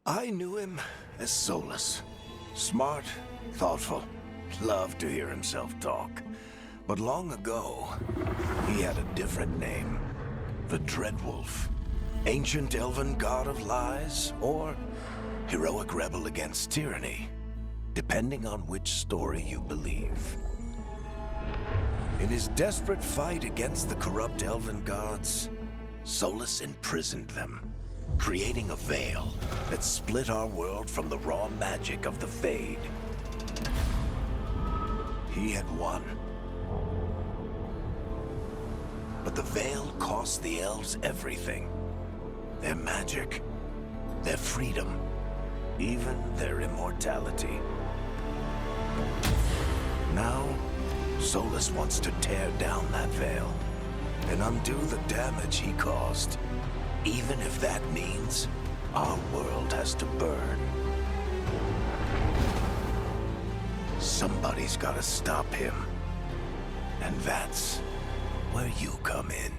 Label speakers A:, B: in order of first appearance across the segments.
A: I knew him as Solus. Smart, thoughtful, loved to hear himself talk. But long ago, he had a different name. The Dreadwolf. Ancient elven god of lies, or heroic rebel against tyranny, depending on which story you believe. In his desperate fight against the corrupt elven gods, Solus imprisoned them, creating a veil that split our world from the raw magic of the Fade. He had won. But the veil cost the elves everything. Their magic, their freedom, even their immortality. Now, Solus wants to tear down that veil and undo the damage he caused, even if that means our world has to burn. Somebody's gotta stop him, and that's where you come in.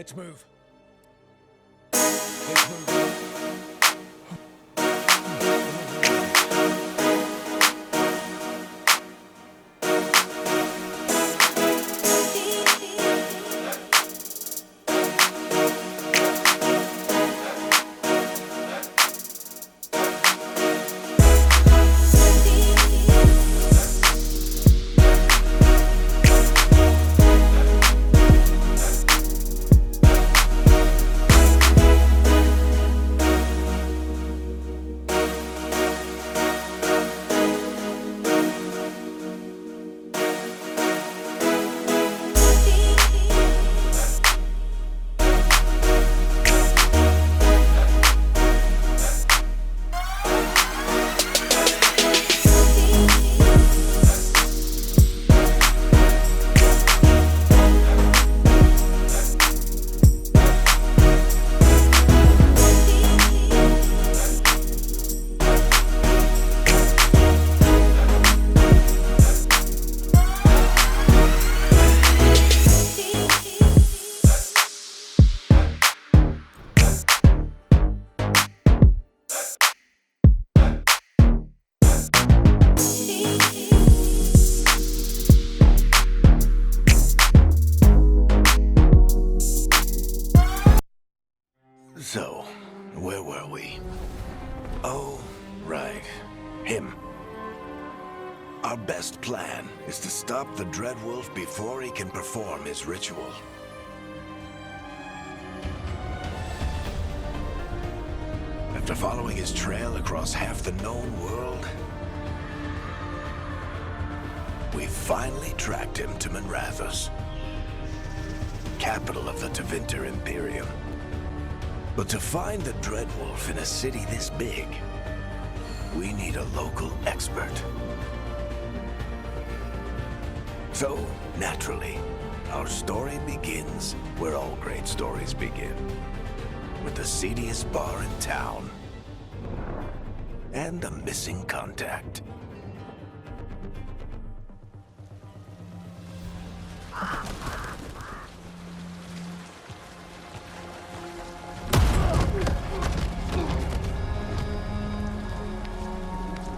B: Let's move. Let's move.
A: So, where were we? Oh, right. Him. Our best plan is to stop the Dreadwolf before he can perform his ritual. After following his trail across half the known world, we finally tracked him to Manrathus, capital of the Tevinter Imperium. But to find the Dreadwolf in a city this big, we need a local expert. So, naturally, our story begins where all great stories begin. With the seediest bar in town. And a missing contact.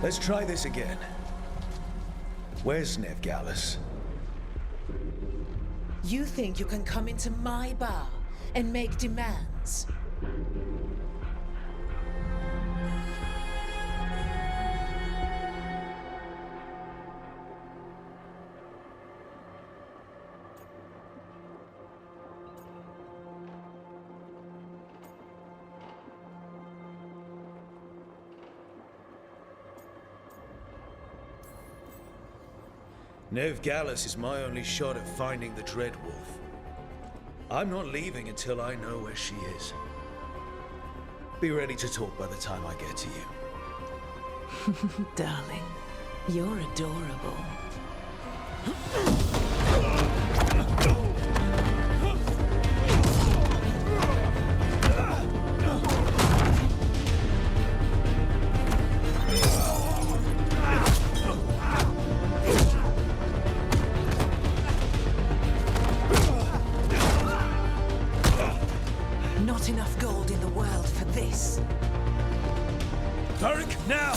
B: Let's try this again. Where's Veilguard?
C: You think you can come into my bar and make demands?
B: Veilguard is my only shot at finding the Dreadwolf. I'm not leaving until I know where she is. Be ready to talk by the time I get to you.
C: Darling, you're adorable. Not enough gold in the world for this.
B: Tarek, now!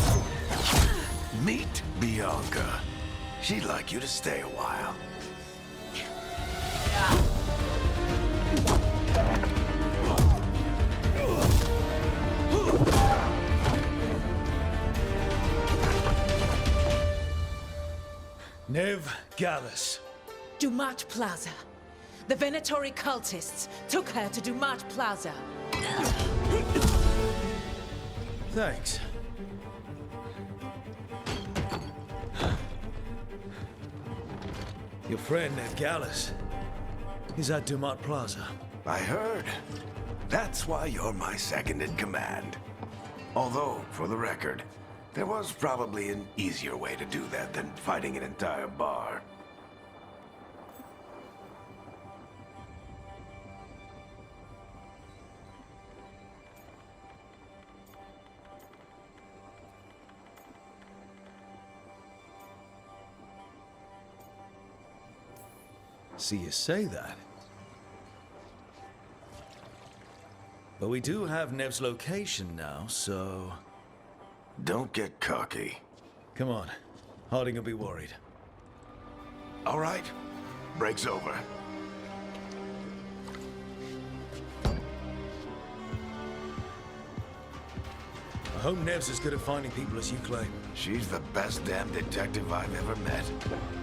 A: Meet Bianca. She'd like you to stay a while.
B: Veilguard.
C: Dumat Plaza. The Venatori cultists took her to Dumat Plaza.
B: Thanks. Your friend Veilguard is at Dumat Plaza.
A: I heard. That's why you're my second in command. Although, for the record, there was probably an easier way to do that than fighting an entire bar.
B: See you say that. But we do have Nev's location now, so...
A: Don't get cocky.
B: Come on. Harding will be worried.
A: All right. Break's over.
B: I hope Nev's as good at finding people as you claim.
A: She's the best damn detective I've ever met.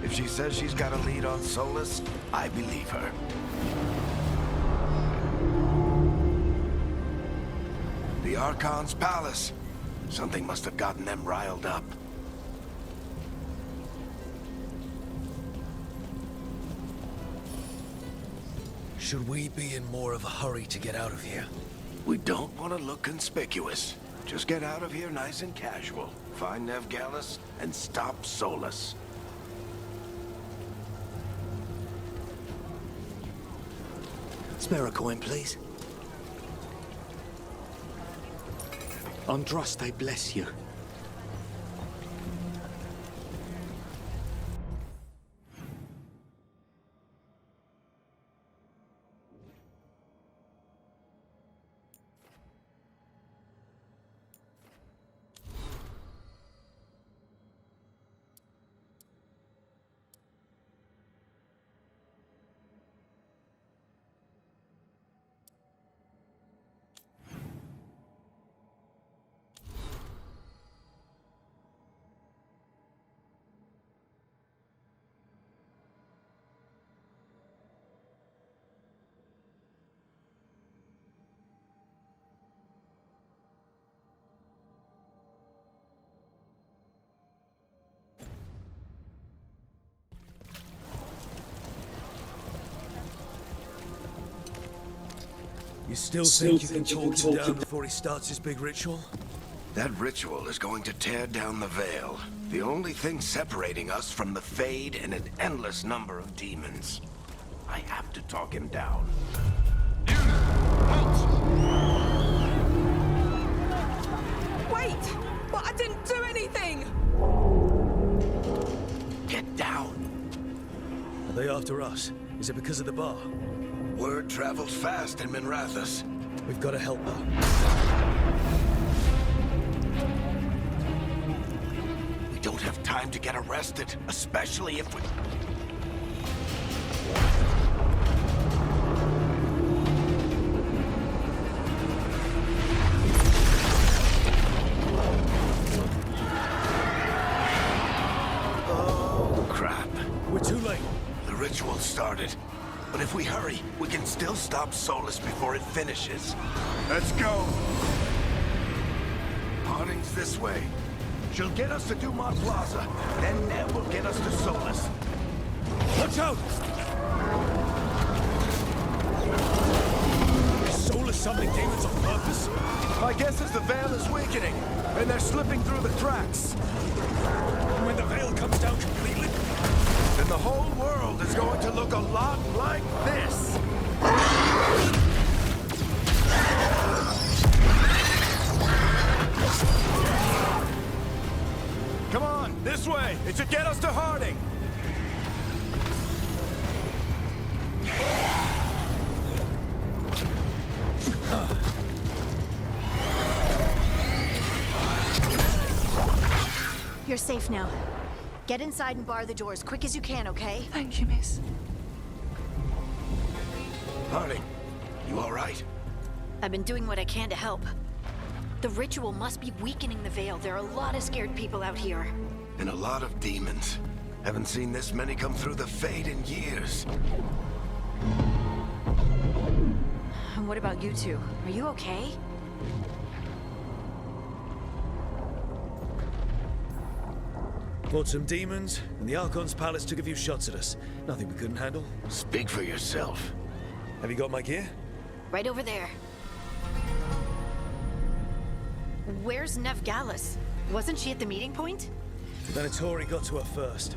A: If she says she's got a lead on Solus, I believe her. The Archon's palace. Something must have gotten them riled up.
B: Should we be in more of a hurry to get out of here?
A: We don't want to look conspicuous. Just get out of here nice and casual. Find Nev Gallus and stop Solus.
D: Spare a coin, please. Andraste bless you.
B: You still think you can talk him down before he starts his big ritual?
A: That ritual is going to tear down the veil. The only thing separating us from the Fade and an endless number of demons. I have to talk him down.
C: Wait! But I didn't do anything!
A: Get down.
B: Are they after us? Is it because of the bar?
A: Word travels fast in Minrathous.
B: We've got to help her.
A: We don't have time to get arrested, especially if we... Oh, crap.
B: We're too late.
A: The ritual started. But if we hurry, we can still stop Solus before it finishes. Let's go! Harding's this way. She'll get us to Dumont Plaza. Then Nev will get us to Solus.
B: Watch out! Is Solus summoning demons on purpose?
A: My guess is the Veil is weakening, and they're slipping through the cracks.
B: And when the veil comes down completely?
A: Then the whole world is going to look a lot like this. Come on, this way. It should get us to Harding.
E: You're safe now. Get inside and bar the door as quick as you can, okay?
C: Thank you, miss.
A: Harding, you all right?
E: I've been doing what I can to help. The ritual must be weakening the Veil. There are a lot of scared people out here.
A: And a lot of demons. Haven't seen this many come through the Fade in years.
E: And what about you two? Are you okay?
B: Fought some demons, and the Archon's palace took a few shots at us. Nothing we couldn't handle.
A: Speak for yourself.
B: Have you got my gear?
E: Right over there. Where's Nev Gallus? Wasn't she at the meeting point?
B: The Venatori got to her first.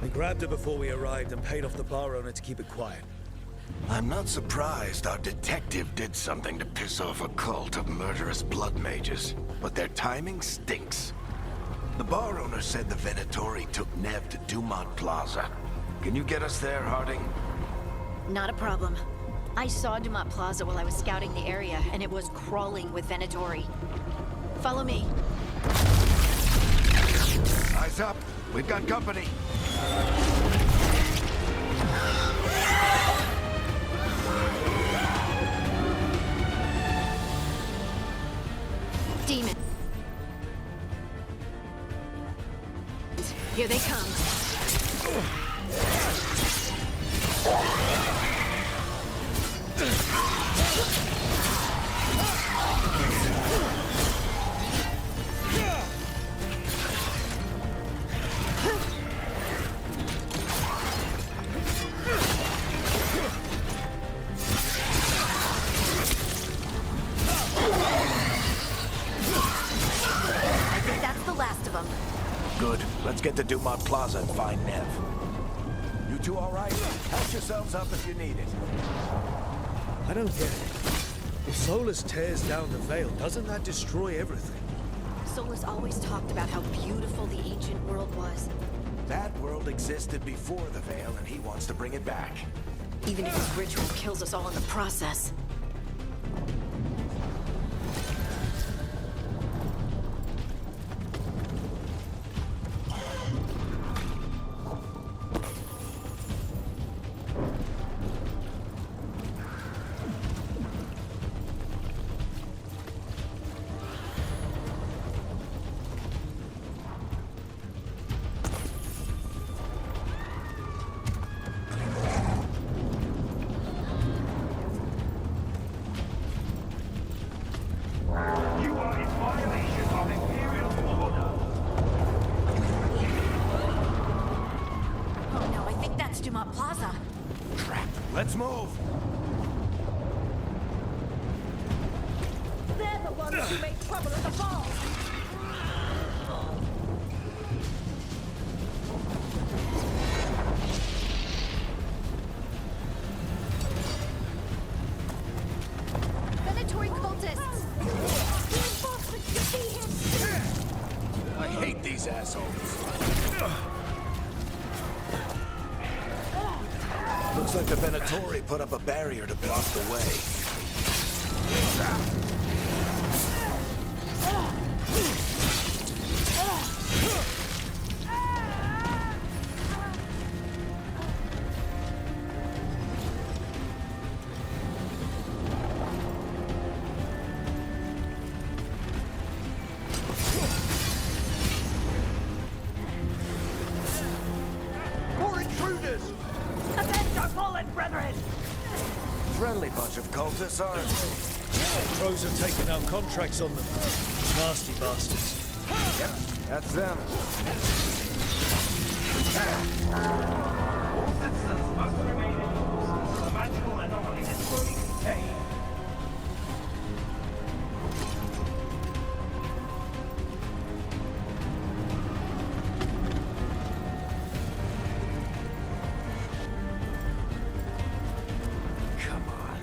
B: They grabbed her before we arrived and paid off the bar owner to keep it quiet.
A: I'm not surprised our detective did something to piss off a cult of murderous blood mages, but their timing stinks. The bar owner said the Venatori took Nev to Dumont Plaza. Can you get us there, Harding?
E: Not a problem. I saw Dumont Plaza while I was scouting the area, and it was crawling with Venatori. Follow me.
A: Eyes up. We've got company.
E: Demon. Here they come.
A: Good. Let's get to Dumont Plaza and find Nev. You two all right? Help yourselves up if you need it.
B: I don't get it. If Solus tears down the Veil, doesn't that destroy everything?
E: Solus always talked about how beautiful the ancient world was.
A: That world existed before the Veil, and he wants to bring it back.
E: Even if his ritual kills us all in the process. Dumont Plaza.
A: Crap. Let's move.
C: They're the ones who made trouble at the falls.
E: Venatori cultists.
A: I hate these assholes. Looks like the Venatori put up a barrier to block the way.
F: More intruders! Avenge our fallen brethren!
A: Friendly bunch of cultists, aren't they?
B: Crows have taken out contracts on them. Nasty bastards.
A: Yep, that's them.
F: All citizens must remain indoors. The magical anomaly is fully contained.
A: Come on.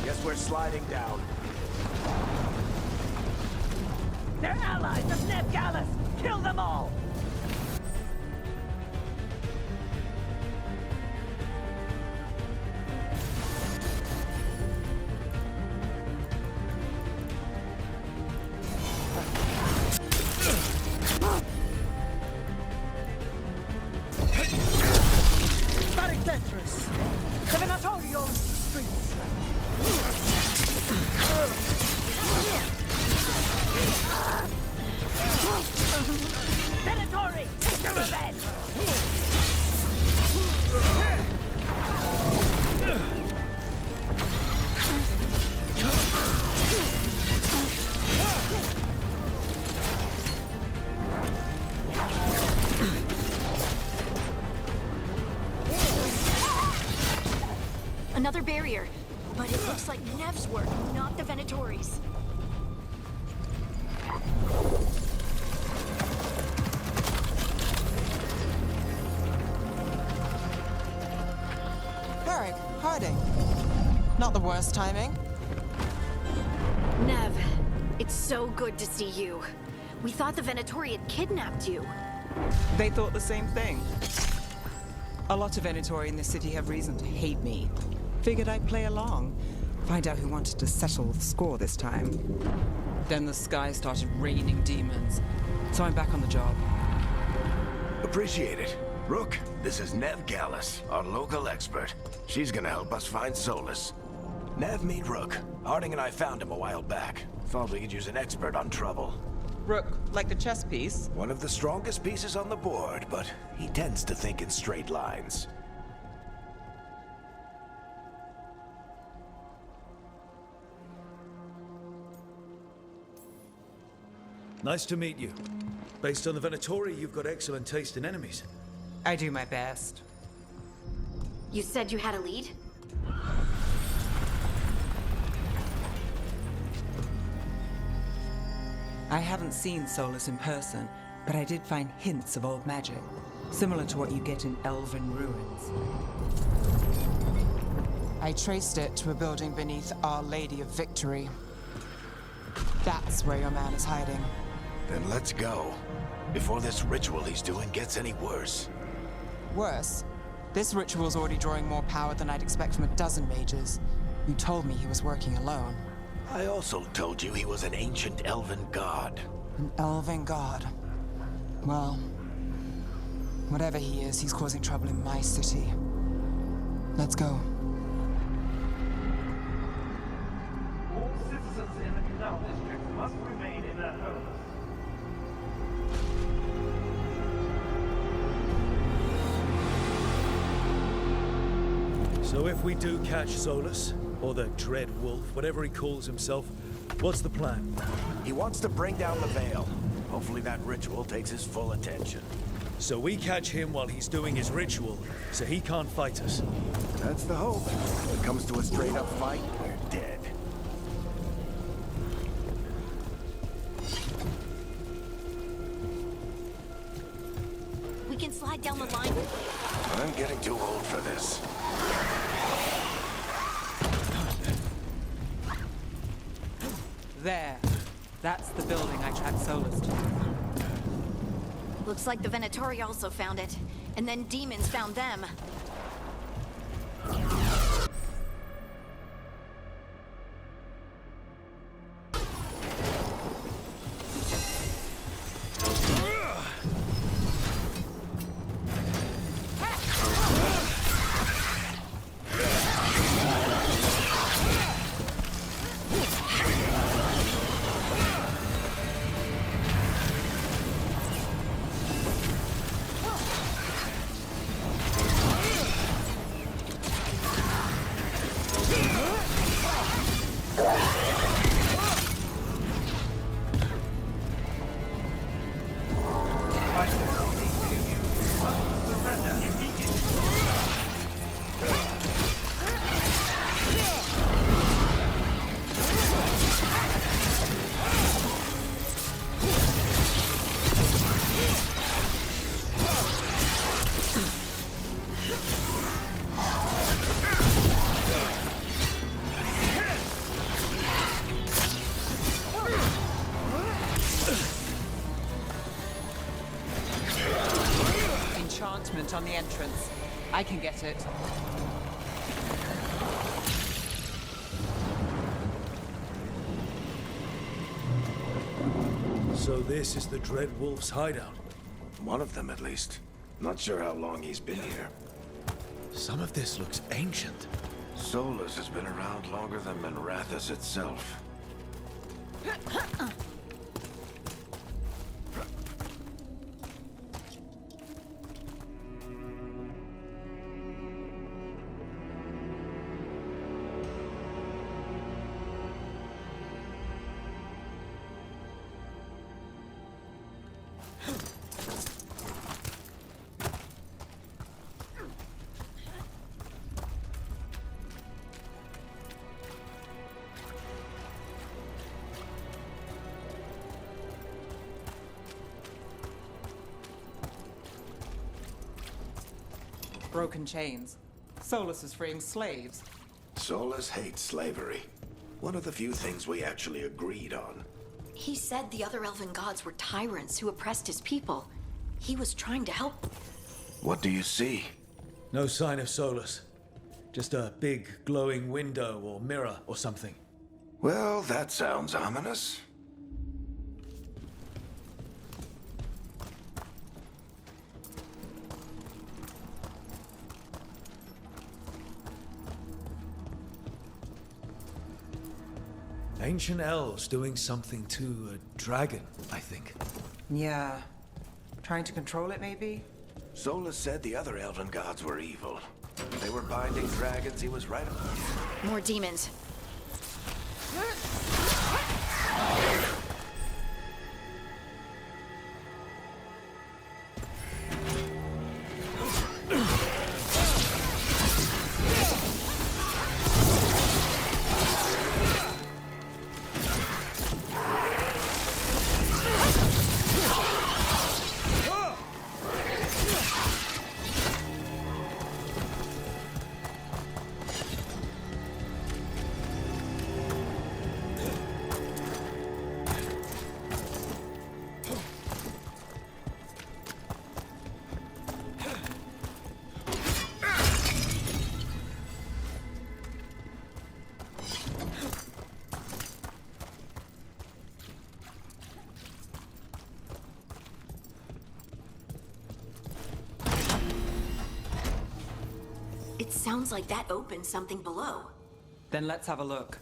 A: Guess we're sliding down.
F: They're allies of Neb Gallus! Kill them all! Barricators! The Venatorial streets! Venatori! Take your revenge!
E: Another barrier. But it looks like Nev's work, not the Venatori's.
G: Eric, Harding. Not the worst timing.
E: Nev, it's so good to see you. We thought the Venatori had kidnapped you.
G: They thought the same thing. A lot of Venatori in this city have reason to hate me. Figured I'd play along. Find out who wanted to settle the score this time. Then the sky started raining demons. So I'm back on the job.
A: Appreciate it. Rook, this is Nev Gallus, our local expert. She's gonna help us find Solus. Nev, meet Rook. Harding and I found him a while back. Thought we could use an expert on trouble.
G: Rook, like the chess piece?
A: One of the strongest pieces on the board, but he tends to think in straight lines.
B: Nice to meet you. Based on the Venatori, you've got excellent taste in enemies.
G: I do my best.
E: You said you had a lead?
G: I haven't seen Solus in person, but I did find hints of old magic, similar to what you get in elven ruins. I traced it to a building beneath Our Lady of Victory. That's where your man is hiding.
A: Then let's go. Before this ritual he's doing gets any worse.
G: Worse, this ritual's already drawing more power than I'd expect from a dozen mages. You told me he was working alone.
A: I also told you he was an ancient elven god.
G: An elven god. Well, whatever he is, he's causing trouble in my city. Let's go.
F: All citizens in the Canal District must remain in their homes.
B: So if we do catch Solus, or the Dread Wolf, whatever he calls himself, what's the plan?
A: He wants to bring down the Veil. Hopefully that ritual takes his full attention.
B: So we catch him while he's doing his ritual, so he can't fight us.
A: That's the hope. When it comes to a straight-up fight, we're dead.
E: We can slide down the line.
A: I'm getting too old for this.
G: There. That's the building I tracked Solus to.
E: Looks like the Venatori also found it. And then demons found them.
G: Enchantment on the entrance. I can get it.
B: So this is the Dread Wolf's hideout.
A: One of them, at least. Not sure how long he's been here.
B: Some of this looks ancient.
A: Solus has been around longer than Minrathous itself.
G: Broken chains. Solus is freeing slaves.
A: Solus hates slavery. One of the few things we actually agreed on.
E: He said the other elven gods were tyrants who oppressed his people. He was trying to help.
A: What do you see?
B: No sign of Solus. Just a big glowing window or mirror or something.
A: Well, that sounds ominous.
B: Ancient elves doing something to a dragon, I think.
G: Yeah. Trying to control it, maybe?
A: Solus said the other elven gods were evil. They were binding dragons, he was right about it.
E: More demons. It sounds like that opened something below.
G: Then let's have a look.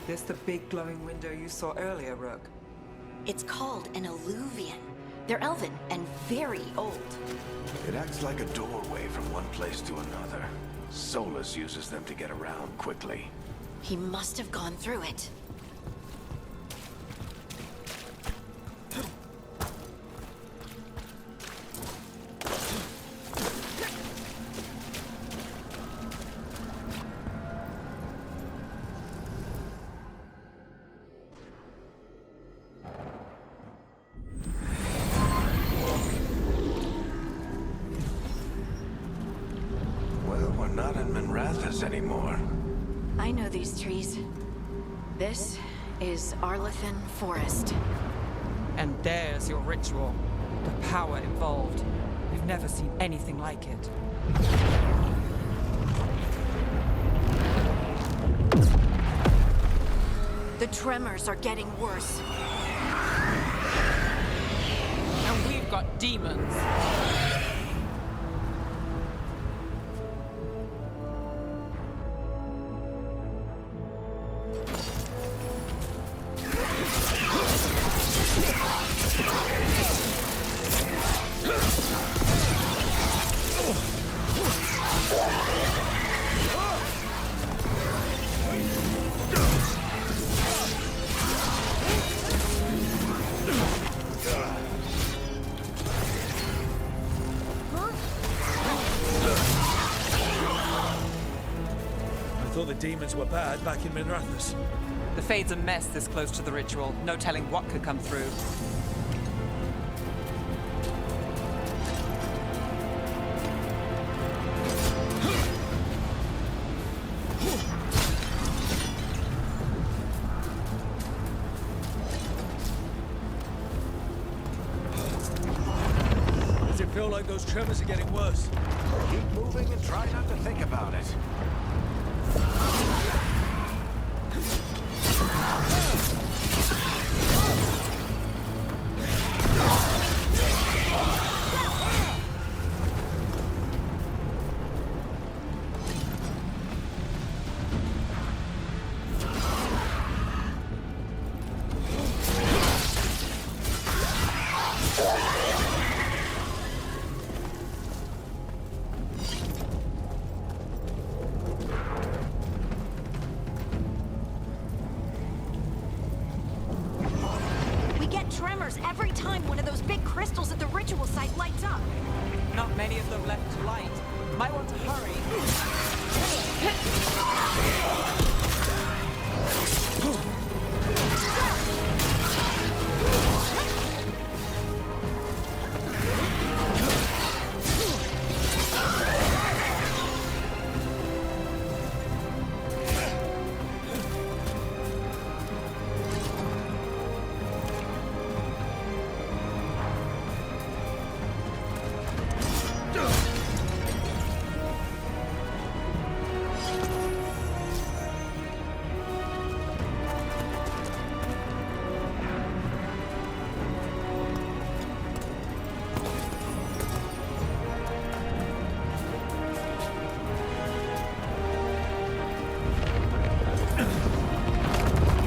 G: This the big glowing window you saw earlier, Rook?
E: It's called an alluvian. They're elven and very old.
A: It acts like a doorway from one place to another. Solus uses them to get around quickly.
E: He must have gone through it.
A: Anymore.
E: I know these trees. This is Arlethan Forest.
G: And there's your ritual. The power involved. We've never seen anything like it.
E: The tremors are getting worse.
G: And we've got demons.
B: I thought the demons were bad back in Minrathous.
G: The Fade's a mess this close to the ritual. No telling what could come through.
B: Does it feel like those tremors are getting worse?
A: Keep moving and try not to think about it.
E: tremors every time one of those big crystals at the ritual site lights up.
G: Not many of them left to light. Might want to hurry.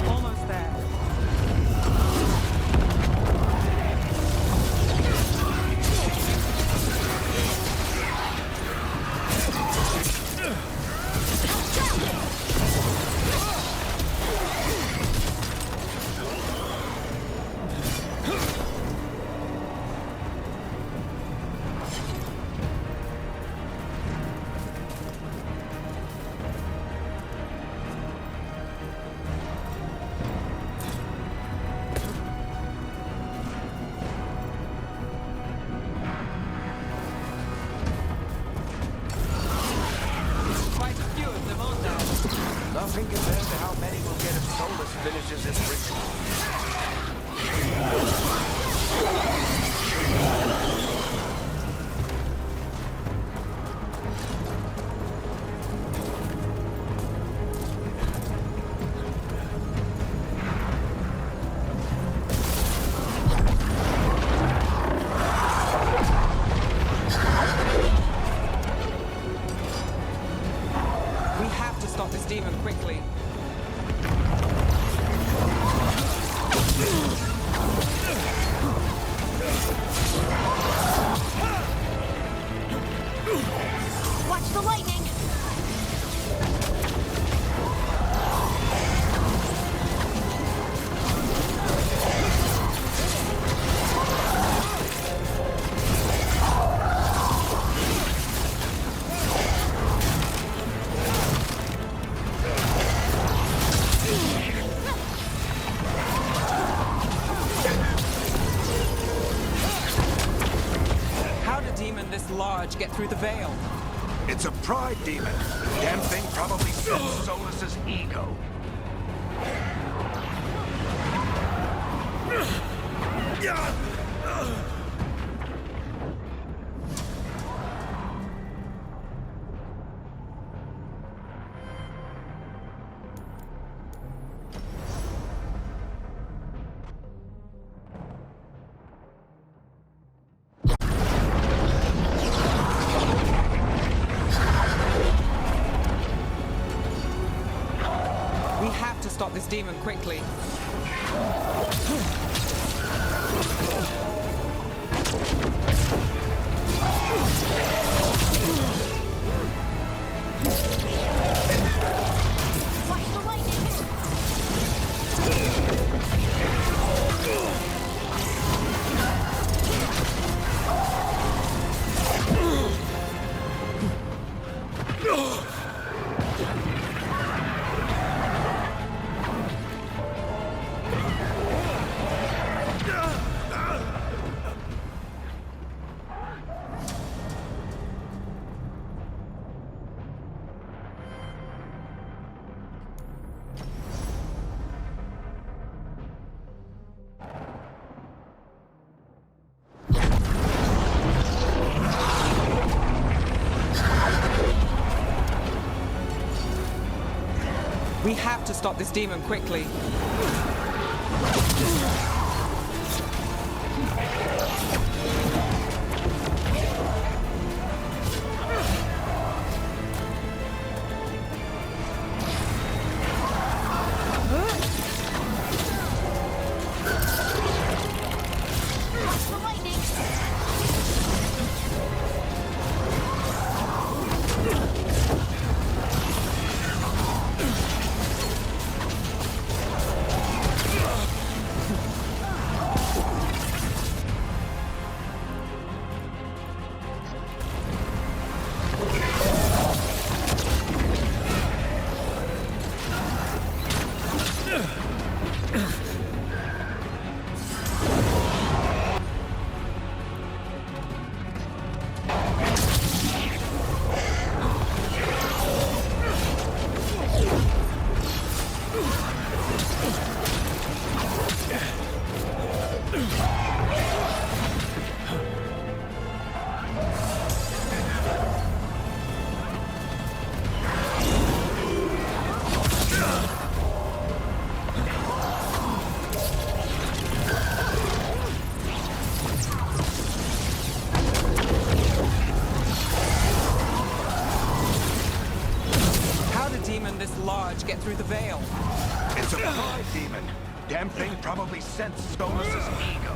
G: Almost there. Quite a few of them, aren't there?
A: Nothing compared to how many will get if Solus finishes his ritual.
G: We have to stop this demon quickly.
E: Watch the lightning!
G: How did a demon this large get through the veil?
A: It's a pride demon. Damn thing probably fits Solus's ego.
G: We have to stop this demon quickly.
E: Watch the lightning!
G: We have to stop this demon quickly.
E: The lightning!
G: How'd a demon this large get through the veil?
A: It's a pride demon. Damn thing probably sensed Solus's ego.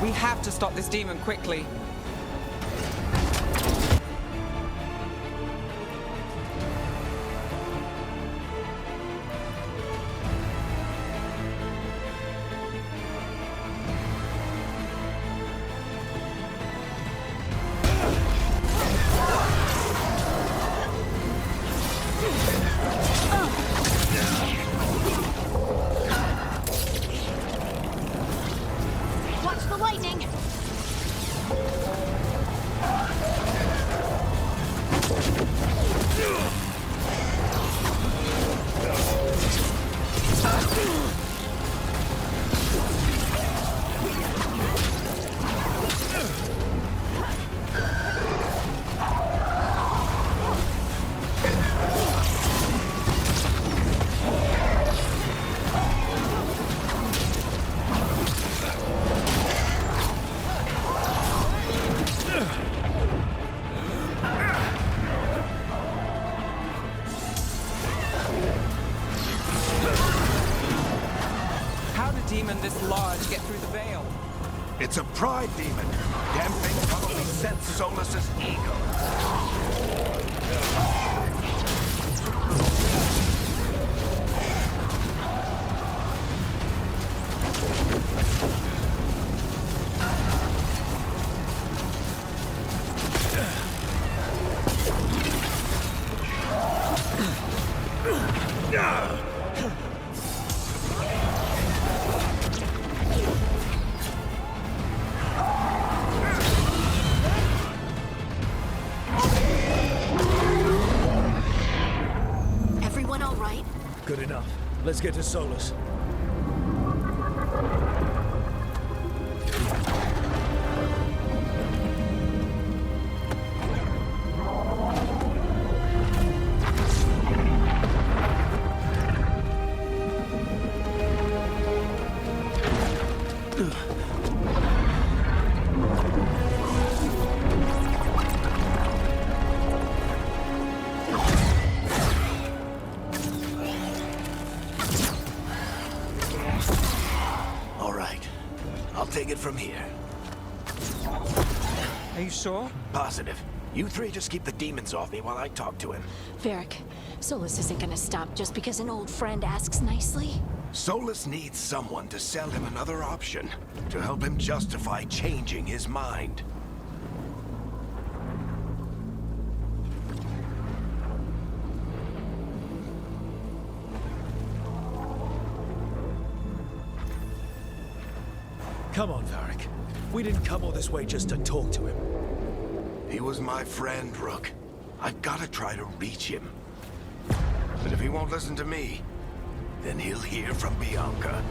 G: We have to stop this demon quickly.
E: Watch the lightning!
G: How'd a demon this large get through the veil?
A: It's a pride demon. Damn thing probably sensed Solus's ego.
E: Everyone all right?
B: Good enough. Let's get to Solus.
A: All right. I'll take it from here.
G: Are you sure?
A: Positive. You three just keep the demons off me while I talk to him.
E: Varric, Solus isn't gonna stop just because an old friend asks nicely.
A: Solus needs someone to sell him another option, to help him justify changing his mind.
B: Come on, Varric. We didn't come all this way just to talk to him.
A: He was my friend, Rook. I've got to try to reach him. But if he won't listen to me, then he'll hear from Bianca.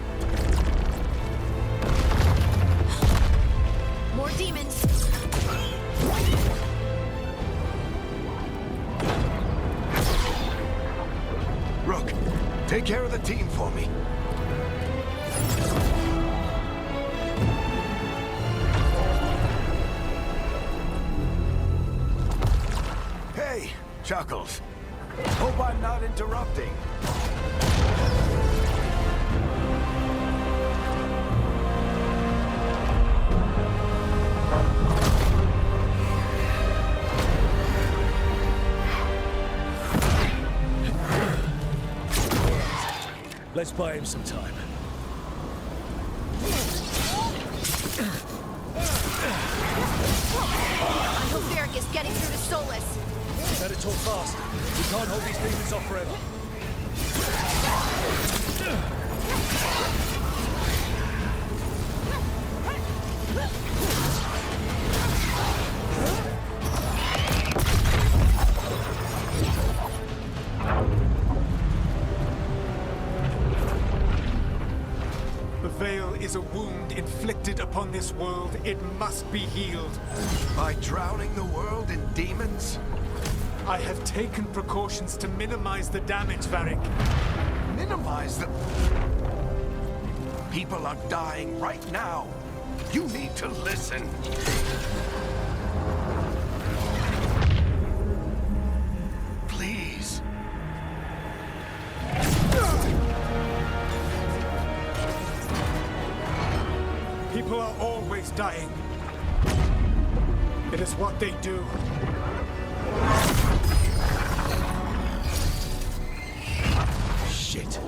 E: More demons!
A: Rook, take care of the team for me. Hey, Chuckles. Hope I'm not interrupting.
B: Let's buy him some time.
E: I hope Varric is getting through to Solus.
B: Better talk fast. We can't hold these demons off forever.
H: is a wound inflicted upon this world. It must be healed.
A: By drowning the world in demons?
H: I have taken precautions to minimize the damage, Varric.
A: Minimize the... People are dying right now. You need to listen. Please.
H: People are always dying. It is what they do.
B: Shit.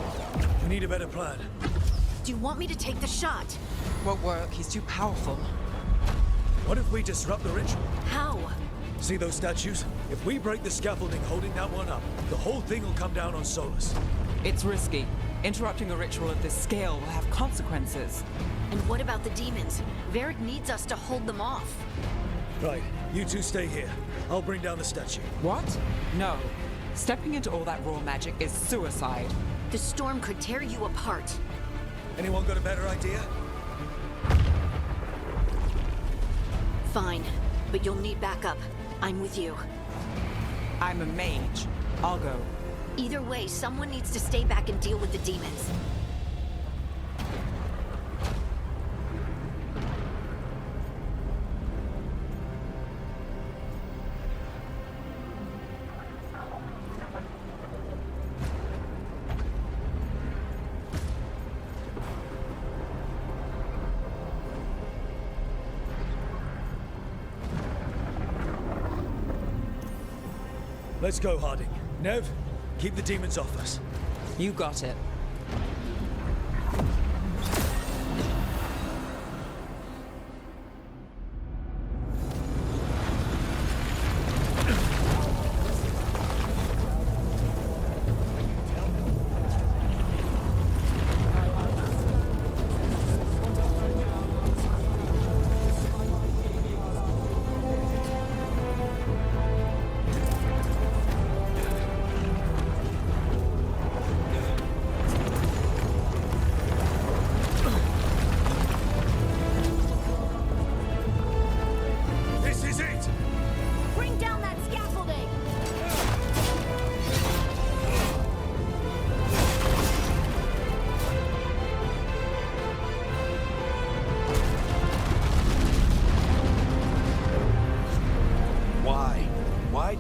B: We need a better plan.
E: Do you want me to take the shot?
G: Won't work. He's too powerful.
B: What if we disrupt the ritual?
E: How?
B: See those statues? If we break the scaffolding holding that one up, the whole thing will come down on Solus.
G: It's risky. Interrupting a ritual of this scale will have consequences.
E: And what about the demons? Varric needs us to hold them off.
B: Right, you two stay here. I'll bring down the statue.
G: What? No. Stepping into all that raw magic is suicide.
E: The storm could tear you apart.
B: Anyone got a better idea?
E: Fine, but you'll need backup. I'm with you.
G: I'm a mage. I'll go.
E: Either way, someone needs to stay back and deal with the demons.
B: Let's go, Harding. Nev, keep the demons off us.
G: You got it.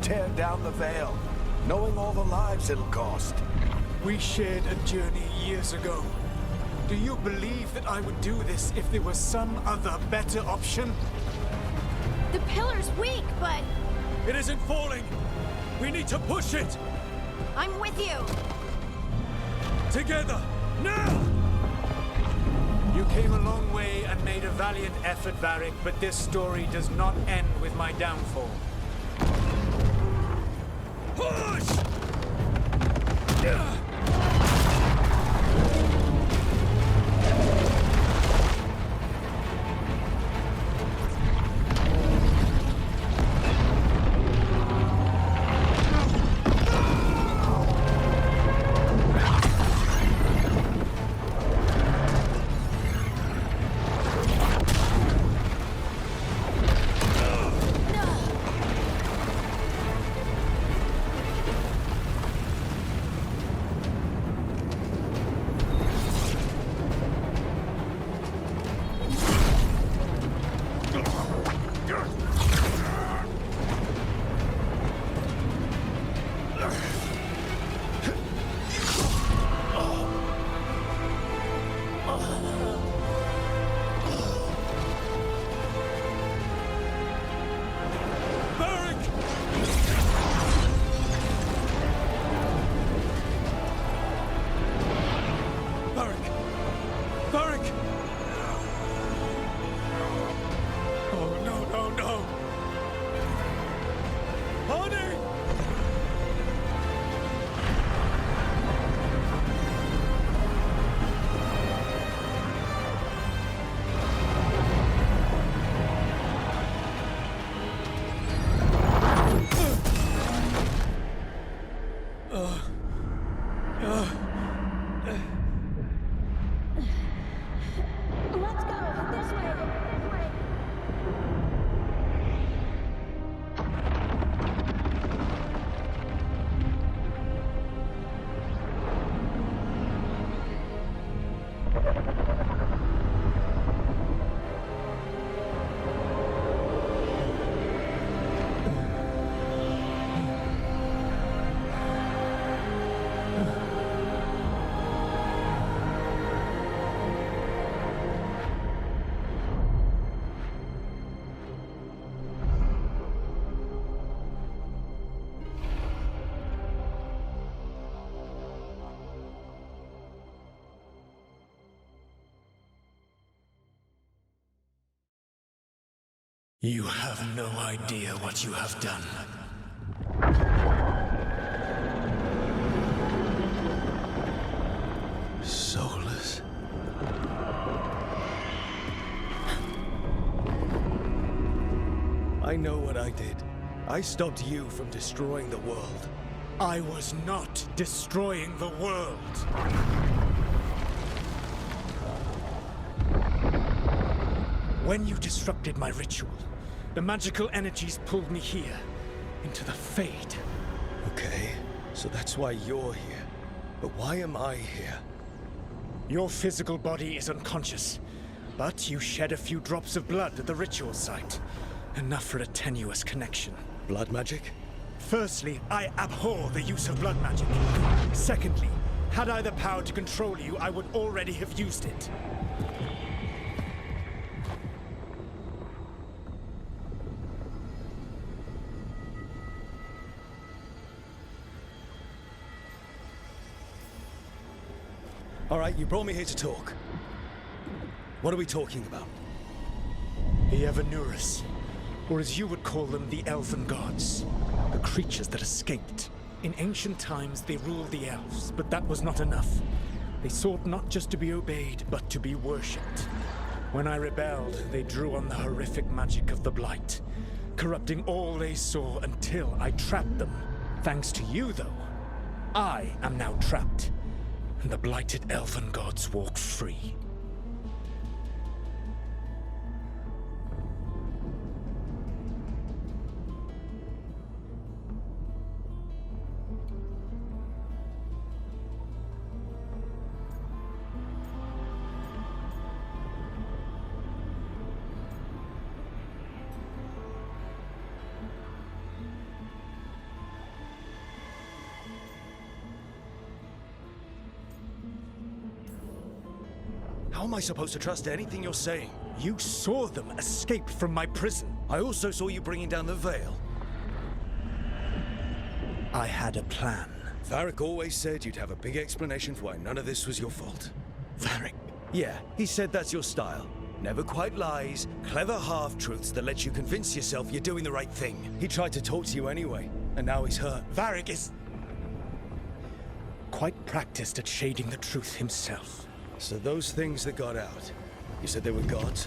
A: Tear down the veil, knowing all the lives it'll cost.
H: We shared a journey years ago. Do you believe that I would do this if there was some other better option?
E: The pillar's weak, but
B: It isn't falling. We need to push it.
E: I'm with you.
B: Together, now!
H: You came a long way and made a valiant effort, Varric, but this story does not end with my downfall.
B: Push!
H: You have no idea what you have done.
B: Soulless. I know what I did. I stopped you from destroying the world.
H: I was not destroying the world. When you disrupted my ritual, the magical energies pulled me here, into the Fade.
B: Okay, so that's why you're here. But why am I here?
H: Your physical body is unconscious, but you shed a few drops of blood at the ritual site. Enough for a tenuous connection.
B: Blood magic?
H: Firstly, I abhor the use of blood magic. Secondly, had I the power to control you, I would already have used it.
B: All right, you brought me here to talk. What are we talking about?
H: The Evanurus, or as you would call them, the Elven Gods. The creatures that escaped. In ancient times, they ruled the elves, but that was not enough. They sought not just to be obeyed, but to be worshipped. When I rebelled, they drew on the horrific magic of the Blight, corrupting all they saw until I trapped them. Thanks to you, though, I am now trapped, and the blighted Elven Gods walk free.
B: How am I supposed to trust anything you're saying?
H: You saw them escape from my prison.
B: I also saw you bringing down the veil.
H: I had a plan.
B: Varric always said you'd have a big explanation for why none of this was your fault.
H: Varric.
B: Yeah, he said that's your style. Never quite lies, clever half-truths that let you convince yourself you're doing the right thing. He tried to talk to you anyway, and now he's hurt.
H: Varric is quite practiced at shading the truth himself.
B: So those things that got out, you said they were gods?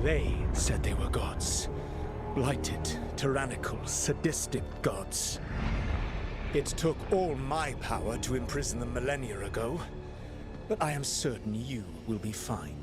H: They said they were gods. Blighted, tyrannical, sadistic gods. It took all my power to imprison them millennia ago, but I am certain you will be fine.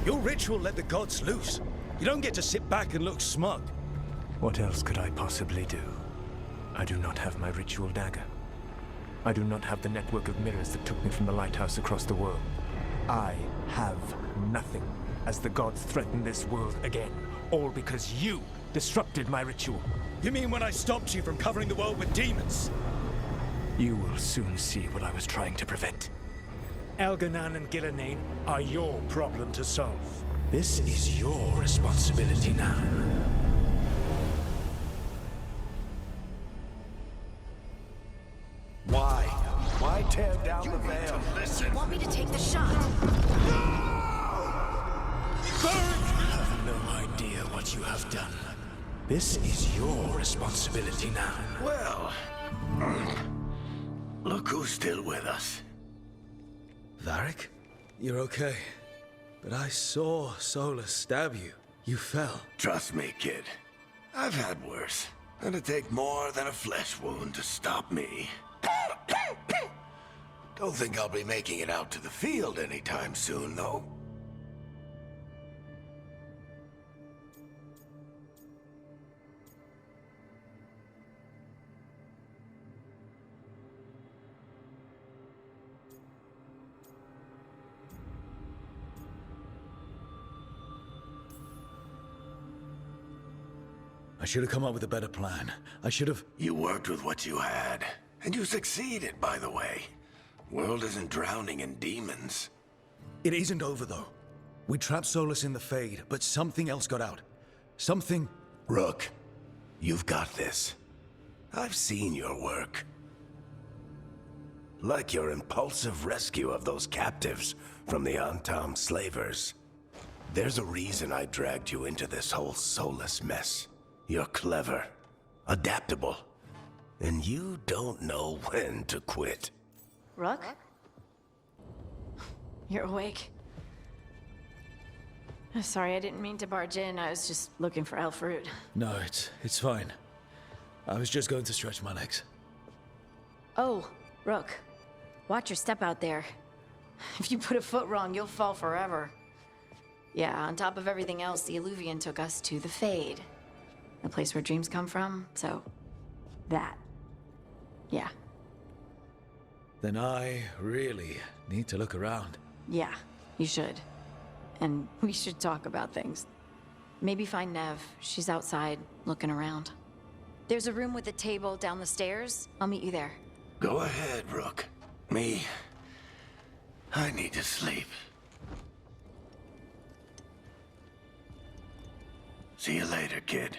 B: Your ritual let the gods loose. You don't get to sit back and look smug.
D: What else could I possibly do? I do not have my ritual dagger. I do not have the network of mirrors that took me from the lighthouse across the world. I have nothing as the gods threaten this world again. All because you disrupted my ritual.
B: You mean when I stopped you from covering the world with demons?
D: You will soon see what I was trying to prevent.
H: Elganan and Gillenane are your problem to solve. This is your responsibility now.
A: Why? Why tear down the veil?
E: You want me to take the shot?
H: You have no idea what you have done. This is your responsibility now.
A: Well, look who's still with us.
B: Varric? You're okay. But I saw Solus stab you. You fell.
A: Trust me, kid. I've had worse. It'd take more than a flesh wound to stop me. Don't think I'll be making it out to the field anytime soon, though.
B: I should have come up with a better plan. I should have...
A: You worked with what you had, and you succeeded, by the way. World isn't drowning in demons.
B: It isn't over, though. We trapped Solus in the Fade, but something else got out. Something...
A: Rook, you've got this. I've seen your work. Like your impulsive rescue of those captives from the Antam slavers. There's a reason I dragged you into this whole Solus mess. You're clever, adaptable, and you don't know when to quit.
E: Rook? You're awake. Sorry, I didn't mean to barge in. I was just looking for elf fruit.
B: No, it's fine. I was just going to stretch my legs.
E: Oh, Rook. Watch your step out there. If you put a foot wrong, you'll fall forever. Yeah, on top of everything else, the Illuvian took us to the Fade. The place where dreams come from, so... that. Yeah.
B: Then I really need to look around.
E: Yeah, you should. And we should talk about things. Maybe find Nev. She's outside, looking around. There's a room with a table down the stairs. I'll meet you there.
A: Go ahead, Rook. Me, I need to sleep. See you later, kid.